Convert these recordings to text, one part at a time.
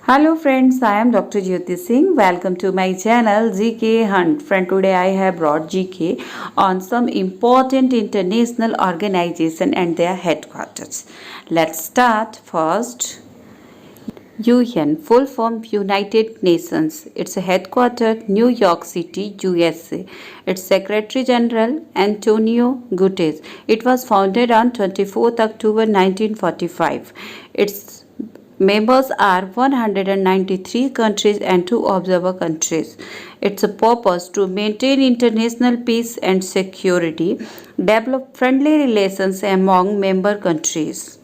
Hello friends, I am Dr. Jyoti Singh. Welcome to my channel GK Hunt. Friend, today I have brought GK on some important international organization and their headquarters. Let's start first. UN, full form United Nations. Its headquarters New York City, USA. Its Secretary General Antonio Guterres. It was founded on 24th October 1945. Its members are 193 countries and 2 observer countries. Its purpose to maintain international peace and security, develop friendly relations among member countries.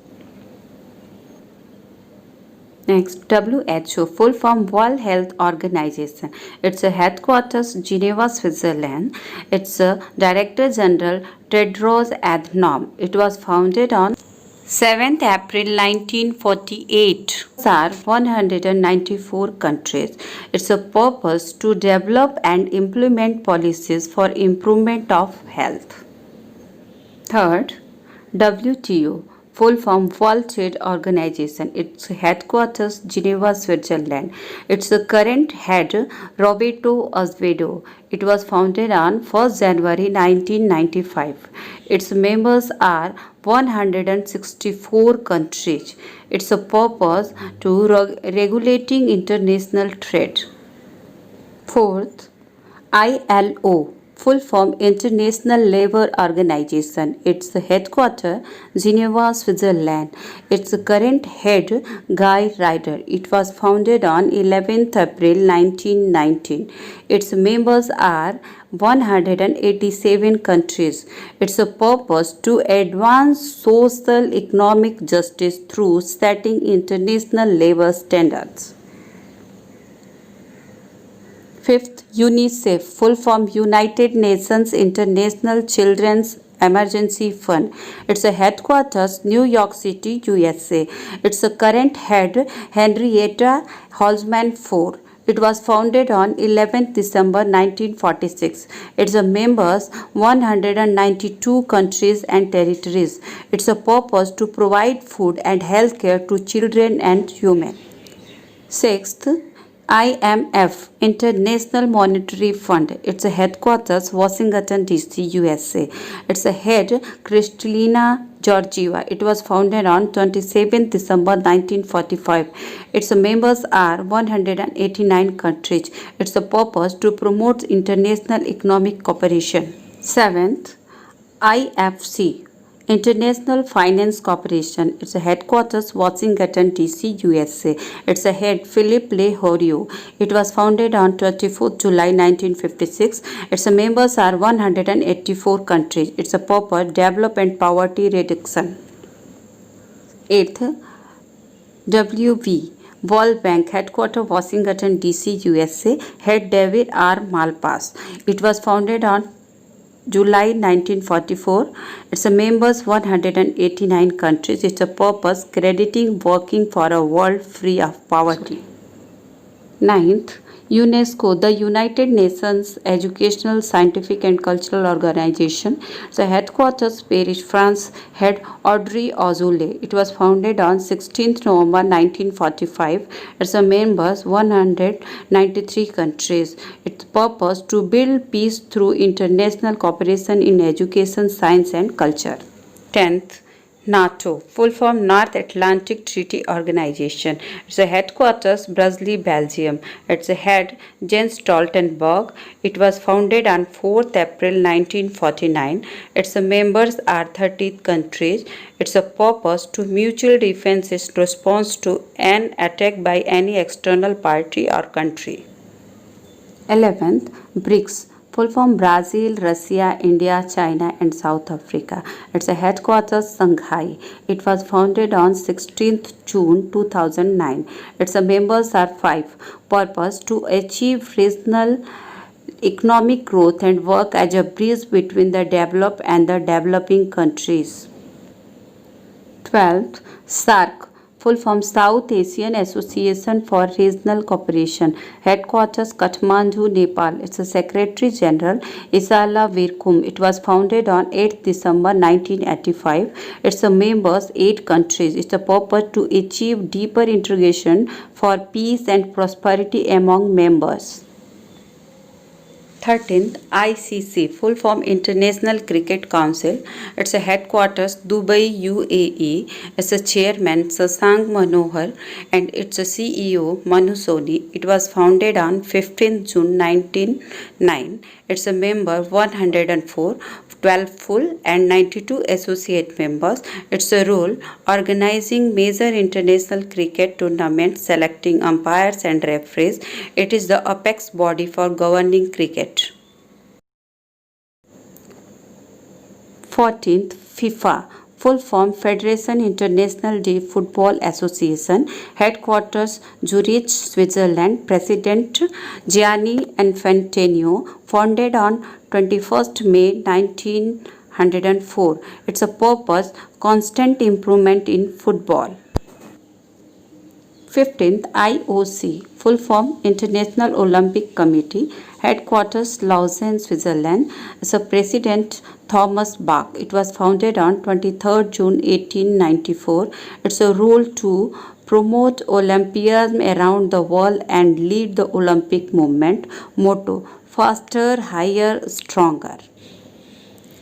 Next, WHO, full form World Health Organization. Its headquarters Geneva, Switzerland. Its Director General Tedros Adhanom. It was founded on 7th April 1948. Are 194 countries. Its purpose to develop and implement policies for improvement of health. Third, WTO, full form World Trade Organization. Its headquarters Geneva, Switzerland. Its current head Roberto Azevedo. It was founded on 1st January 1995. Its members are 164 countries. Its purpose to regulating international trade. Fourth, ILO, full form International Labour Organization. Its headquarters Geneva, Switzerland. Its current head Guy Ryder. It was founded on 11th April 1919. Its members are 187 countries. Its purpose to advance social economic justice through setting international labor standards. Fifth, UNICEF, full form United Nations International Children's Emergency Fund. Its headquarters New York City, USA. Its current head Henrietta Holzman IV. It was founded on 11th December 1946. Its members 192 countries and territories. Its purpose to provide food and health care to children and human. Sixth, IMF, International Monetary Fund. Its headquarters Washington DC, USA. Its head Kristalina Georgieva. It was founded on 27 December 1945. Its members are 189 countries. Its purpose to promote international economic cooperation. Seventh, IFC, International Finance Corporation. Its headquarters Washington DC, USA. Its head Philippe Le Horiot. It was founded on 24th July 1956. Its members are 184 countries. Its purpose develop and poverty reduction. Eighth, WB, World Bank, headquarters Washington DC, USA. Head David R. Malpass. It was founded on July 1944. Its members 189 countries. Its purpose crediting working for a world free of poverty. Ninth, UNESCO, the United Nations Educational, Scientific and Cultural Organization. The headquarters Paris, France. Head Audrey Azoulay. It was founded on 16th November 1945. Its members 193 countries. Its purpose to build peace through international cooperation in education, science and culture. 10th, NATO, full form North Atlantic Treaty Organization. Its headquarters Brussels, Belgium. Its head Jens Stoltenberg. It was founded on 4th April 1949. Its members are 30 countries. Its purpose to mutual defense is response to an attack by any external party or country. 11th, BRICS, full form Brazil, Russia, India, China and South Africa. Its headquarters Shanghai. It was founded on 16th June 2009. Its members are 5. Purpose to achieve regional economic growth and work as a bridge between the developed and the developing countries. 12th, SAARC, full form South Asian Association for Regional Cooperation, headquarters Kathmandu, Nepal. Its a Secretary General Isala Virkum. It was founded on 8th December 1985. Its a members 8 countries. Its a purpose to achieve deeper integration for peace and prosperity among members. 13th ICC, full form International Cricket Council. It's a headquarters Dubai, UAE. It's a chairman Sasank Manohar and its a CEO Manu Soni. It was founded on 15th June 1909. It's a member 104. 12 full and 92 associate members. It's a role organizing major international cricket tournaments, selecting umpires and referees. It is the apex body for governing cricket. 14th FIFA, full form Federation International de Football Association, headquarters Zurich, Switzerland. President Gianni Infantino, founded on 21st May 1904. Its a purpose constant improvement in football. 15th IOC, full form International Olympic Committee, headquarters Lausanne, Switzerland. As a president Thomas Bach. It was founded on 23rd June 1894. It's a role to promote Olympianism around the world and lead the Olympic movement. Motto: faster, higher, stronger.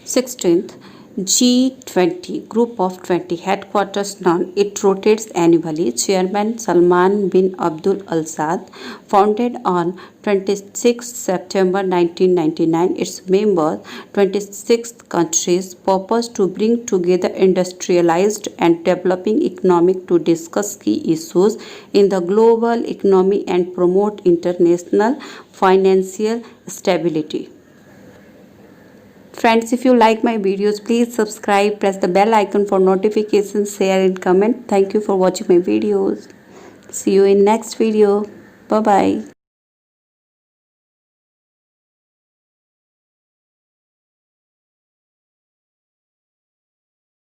16th G20, group of 20, headquarters none. It rotates annually. Chairman Salman bin Abdul Al Saad. Founded on 26 September 1999. Its members 26 countries. Purpose to bring together industrialized and developing economic to discuss key issues in the global economy and promote international financial stability. Friends, if you like my videos, please subscribe, press the bell icon for notifications, share and comment. Thank you for watching my videos. See you in next video. Bye bye.